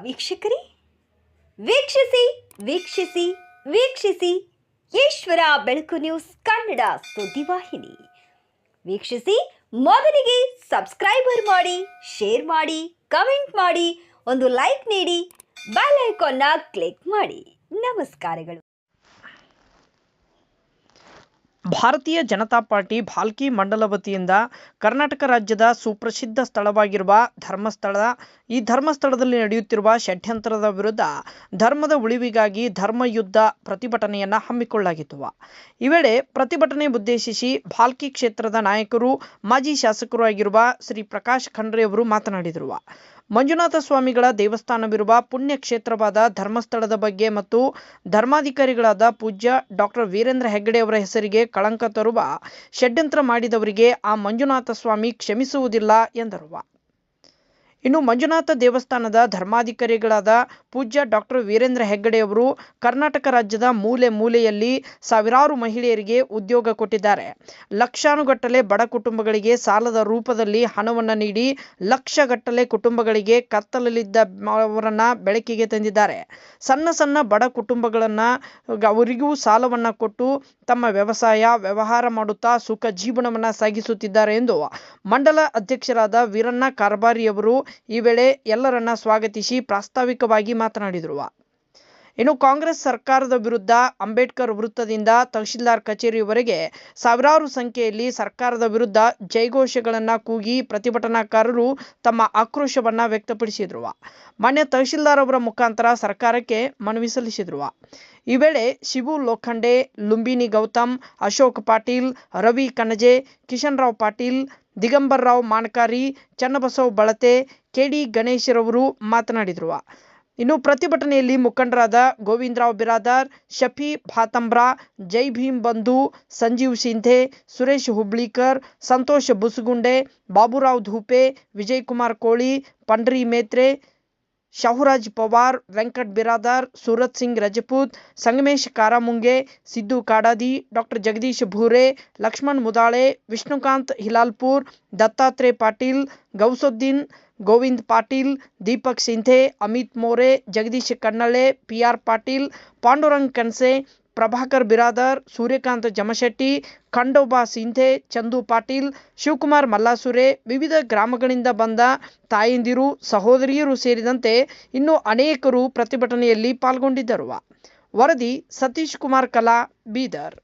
ವೀಕ್ಷಕರೇ, ವೀಕ್ಷಿಸಿ ವೀಕ್ಷಿಸಿ ವೀಕ್ಷಿಸಿ ಈಶ್ವರ ಬೆಳಕು ನ್ಯೂಸ್ ಕನ್ನಡ ಸುದ್ದಿವಾಹಿನಿ. ವೀಕ್ಷಿಸಿ, ಮೊದಲಿಗೆ ಸಬ್ಸ್ಕ್ರೈಬರ್ ಮಾಡಿ, ಶೇರ್ ಮಾಡಿ, ಕಮೆಂಟ್ ಮಾಡಿ, ಒಂದು ಲೈಕ್ ನೀಡಿ, ಬೆಲ್ ಐಕಾನ್ನ ಕ್ಲಿಕ್ ಮಾಡಿ. ನಮಸ್ಕಾರಗಳು. ಭಾರತೀಯ ಜನತಾ ಪಾರ್ಟಿ ಭಾಲ್ಕಿ ಮಂಡಲ ವತಿಯಿಂದ ಕರ್ನಾಟಕ ರಾಜ್ಯದ ಸುಪ್ರಸಿದ್ಧ ಸ್ಥಳವಾಗಿರುವ ಧರ್ಮಸ್ಥಳ, ಈ ಧರ್ಮಸ್ಥಳದಲ್ಲಿ ನಡೆಯುತ್ತಿರುವ ಷಡ್ಯಂತ್ರದ ವಿರುದ್ಧ ಧರ್ಮದ ಉಳಿವಿಗಾಗಿ ಧರ್ಮಯುದ್ಧ ಪ್ರತಿಭಟನೆಯನ್ನು ಹಮ್ಮಿಕೊಳ್ಳಲಾಗಿತ್ತು. ಈ ವೇಳೆ ಪ್ರತಿಭಟನೆ ಉದ್ದೇಶಿಸಿ ಭಾಲ್ಕಿ ಕ್ಷೇತ್ರದ ನಾಯಕರು, ಮಾಜಿ ಶಾಸಕರು ಆಗಿರುವ ಶ್ರೀ ಪ್ರಕಾಶ್ ಖಂಡ್ರೆ ಅವರು ಮಾತನಾಡಿದರು. ಮಂಜುನಾಥ ಸ್ವಾಮಿಗಳ ದೇವಸ್ಥಾನವಿರುವ ಪುಣ್ಯ ಕ್ಷೇತ್ರವಾದ ಧರ್ಮಸ್ಥಳದ ಬಗ್ಗೆ ಮತ್ತು ಧರ್ಮಾಧಿಕಾರಿಗಳಾದ ಪೂಜ್ಯ ಡಾಕ್ಟರ್ ವೀರೇಂದ್ರ ಹೆಗ್ಗಡೆ ಅವರ ಹೆಸರಿಗೆ ಕಳಂಕ ತರುವ ಷಡ್ಯಂತ್ರ ಮಾಡಿದವರಿಗೆ ಆ ಮಂಜುನಾಥ ಸ್ವಾಮಿ ಕ್ಷಮಿಸುವುದಿಲ್ಲ ಎಂದರು. ಇನ್ನು ಮಂಜುನಾಥ ದೇವಸ್ಥಾನದ ಧರ್ಮಾಧಿಕಾರಿಗಳಾದ ಪೂಜ್ಯ ಡಾಕ್ಟರ್ ವೀರೇಂದ್ರ ಹೆಗ್ಗಡೆ ಅವರು ಕರ್ನಾಟಕ ರಾಜ್ಯದ ಮೂಲೆ ಮೂಲೆಯಲ್ಲಿ ಸಾವಿರಾರು ಮಹಿಳೆಯರಿಗೆ ಉದ್ಯೋಗ ಕೊಟ್ಟಿದ್ದಾರೆ. ಲಕ್ಷಾನುಗಟ್ಟಲೆ ಬಡ ಕುಟುಂಬಗಳಿಗೆ ಸಾಲದ ರೂಪದಲ್ಲಿ ಹಣವನ್ನು ನೀಡಿ ಲಕ್ಷಗಟ್ಟಲೆ ಕುಟುಂಬಗಳಿಗೆ ಕತ್ತಲಲ್ಲಿದ್ದವರನ್ನ ಬೆಳಕಿಗೆ ತಂದಿದ್ದಾರೆ. ಸಣ್ಣ ಸಣ್ಣ ಬಡ ಕುಟುಂಬಗಳನ್ನು ಅವರಿಗೂ ಸಾಲವನ್ನು ಕೊಟ್ಟು ತಮ್ಮ ವ್ಯವಹಾರ ಮಾಡುತ್ತಾ ಸುಖ ಜೀವನವನ್ನು ಸಾಗಿಸುತ್ತಿದ್ದಾರೆ ಎಂದು ಮಂಡಲ ಅಧ್ಯಕ್ಷರಾದ ವೀರಣ್ಣ ಕಾರ್ಬಾರಿಯವರು ಈ ವೇಳೆ ಎಲ್ಲರನ್ನ ಸ್ವಾಗತಿಸಿ ಪ್ರಾಸ್ತಾವಿಕವಾಗಿ ಮಾತನಾಡಿದರು. ಇನ್ನು ಕಾಂಗ್ರೆಸ್ ಸರ್ಕಾರದ ವಿರುದ್ಧ ಅಂಬೇಡ್ಕರ್ ವೃತ್ತದಿಂದ ತಹಶೀಲ್ದಾರ್ ಕಚೇರಿಯವರೆಗೆ ಸಾವಿರಾರು ಸಂಖ್ಯೆಯಲ್ಲಿ ಸರ್ಕಾರದ ವಿರುದ್ಧ ಜೈಘೋಷಗಳನ್ನು ಕೂಗಿ ಪ್ರತಿಭಟನಾಕಾರರು ತಮ್ಮ ಆಕ್ರೋಶವನ್ನು ವ್ಯಕ್ತಪಡಿಸಿದರು. ಮಾನ್ಯ ತಹಶೀಲ್ದಾರ್ ಅವರ ಮುಖಾಂತರ ಸರ್ಕಾರಕ್ಕೆ ಮನವಿ ಸಲ್ಲಿಸಿದರು. ಈ ವೇಳೆ ಶಿವು ಲೋಖಂಡೆ, ಲುಂಬಿನಿ ಗೌತಮ್, ಅಶೋಕ್ ಪಾಟೀಲ್, ರವಿ ಕಣಜೆ, ಕಿಶನ್ ರಾವ್ ಪಾಟೀಲ್, ದಿಗಂಬರ್ ರಾವ್ ಮಾನಕಾರಿ, ಚನ್ನಬಸವ್ ಬಳತೆ, ಕೆಡಿ ಗಣೇಶ್ರವರು ಮಾತನಾಡಿದರು. ಇನ್ನು ಪ್ರತಿಭಟನೆಯಲ್ಲಿ ಮುಖಂಡರಾದ ಗೋವಿಂದರಾವ್ ಬಿರಾದಾರ್, ಶಫಿ ಭಾತಂಬ್ರಾ, ಜೈ ಭೀಮ್ ಬಂಧು, ಸಂಜೀವ್ ಸಿಂಧೆ, ಸುರೇಶ್ ಹುಬ್ಳಿಕರ್, ಸಂತೋಷ್ ಬುಸುಗುಂಡೆ, ಬಾಬುರಾವ್ ಧೂಪೆ, ವಿಜಯಕುಮಾರ್ ಕೋಳಿ, ಪಂಡ್ರಿ ಮೇತ್ರೆ, ಶಾಹುರಾಜ್ ಪವಾರ್, ವೆಂಕಟ್ ಬಿರಾದಾರ್, ಸೂರತ್ ಸಿಂಗ್ ರಜಪೂತ್, ಸಂಗಮೇಶ್ ಕಾರಾಮುಂಗೆ, ಸಿದ್ದು ಕಾಡಾದಿ, ಡಾಕ್ಟರ್ ಜಗದೀಶ್ ಭೂರೆ, ಲಕ್ಷ್ಮಣ್ ಮುದಾಳೆ, ವಿಷ್ಣುಕಾಂತ್ ಹಿಲಾಲ್ಪುರ್, ದತ್ತಾತ್ರೇಯ ಪಾಟೀಲ್, ಗೌಸುದ್ದೀನ್, ಗೋವಿಂದ್ ಪಾಟೀಲ್, ದೀಪಕ್ ಸಿಂಧೆ, ಅಮಿತ್ ಮೋರೆ, ಜಗದೀಶ್ ಕನ್ನಳೆ, ಪಿ.ಆರ್. ಪಾಟೀಲ್, ಪಾಂಡುರಂಗ್ ಕನ್ಸೆ, ಪ್ರಭಾಕರ್ ಬಿರಾದಾರ್, ಸೂರ್ಯಕಾಂತ್ ಜಮಶೆಟ್ಟಿ, ಖಂಡೋಬಾ ಸಿಂಧೆ, ಚಂದು ಪಾಟೀಲ್, ಶಿವಕುಮಾರ್ ಮಲ್ಲಾಸುರೆ, ವಿವಿಧ ಗ್ರಾಮಗಳಿಂದ ಬಂದ ತಾಯಂದಿರು, ಸಹೋದರಿಯರು ಸೇರಿದಂತೆ ಇನ್ನೂ ಅನೇಕರು ಪ್ರತಿಭಟನೆಯಲ್ಲಿ ಪಾಲ್ಗೊಂಡಿದ್ದರು. ವರದಿ ಸತೀಶ್ ಕುಮಾರ್ ಕಲಾ, ಬೀದರ್.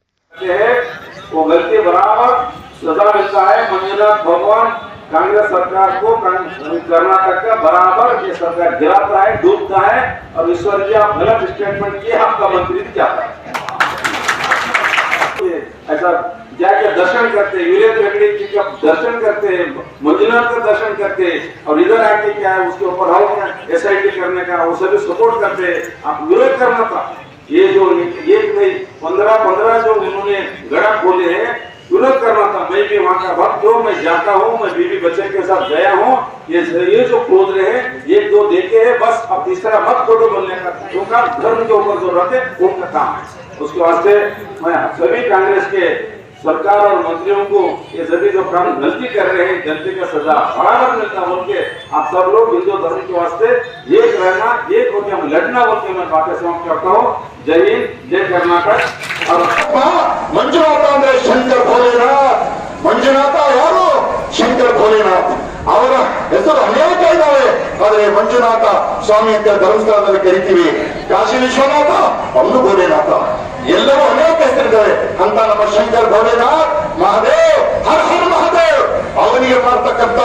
कांग्रेस सरकार को कर्नाटक का बराबर ये सरकार गिराता है, डूबता है और ईश्वर जी आप गलत स्टेटमेंट किए, आपका मंत्री जाता है। ऐसा जाके दर्शन करते, वीरेंद्र हेगड़े जी का दर्शन करते, मंजुनाथ का दर्शन करते और इधर आके क्या है उसके ऊपर हम SIT करने का वो सभी सपोर्ट करते, आप विरोध करना था। ये जो एक नहीं 15 जो उन्होंने गड़ा खोले हैं, विरोध करना था। मैं भी वहाँ का भक्त हूँ, मैं जाता हूँ, मैं बीवी बच्चे के साथ गया हूँ। ये जो खोद रहे हैं, एक दो देखे हैं बस, अब तीसरा मत खोदो बोलने का, उनका धर्म के ऊपर जो रहते उनका काम है। उसके वास्ते मैं सभी कांग्रेस के सरकार और मंत्रियों को ये सभी जो काम गलती कर रहे हैं, गलती का सजा बराबर मिलता बोल के आप सब लोग हिंदू धर्म के वास्ते एक रहना, एक होकर हम लड़ना बोल के मैं बातें समाप्त करता हूँ। जय हिंद, जय कर्नाटक. ಮಂಜುನಾಥ ಅಂದ್ರೆ ಶಂಕರ್ ಭೋಲೆನಾಥ್. ಮಂಜುನಾಥ ಯಾರು? ಶಂಕರ್ ಭೋಲೆನಾಥ್. ಅವರ ಹೆಸರು ಅನೇಕ ಇದ್ದಾವೆ, ಆದರೆ ಮಂಜುನಾಥ ಸ್ವಾಮಿ ಅಂತ ಧರ್ಮಸ್ಥಳದಲ್ಲಿ ಕರಿತೀವಿ. ಕಾಶಿ ವಿಶ್ವನಾಥ, ಅವನು ಭೋಲೆನಾಥ, ಎಲ್ಲರೂ ಅನೇಕ ಹೆಸರಿದ್ದಾರೆ. ಅಂತ ನಮ್ಮ ಶಂಕರ್ ಭೋಲೆನಾಥ್ ಮಹಾದೇವ್, ಹರ ಹರ ಮಹಾದೇವ್, ಅವನಿಗೆ ಮಾಡ್ತಕ್ಕಂಥ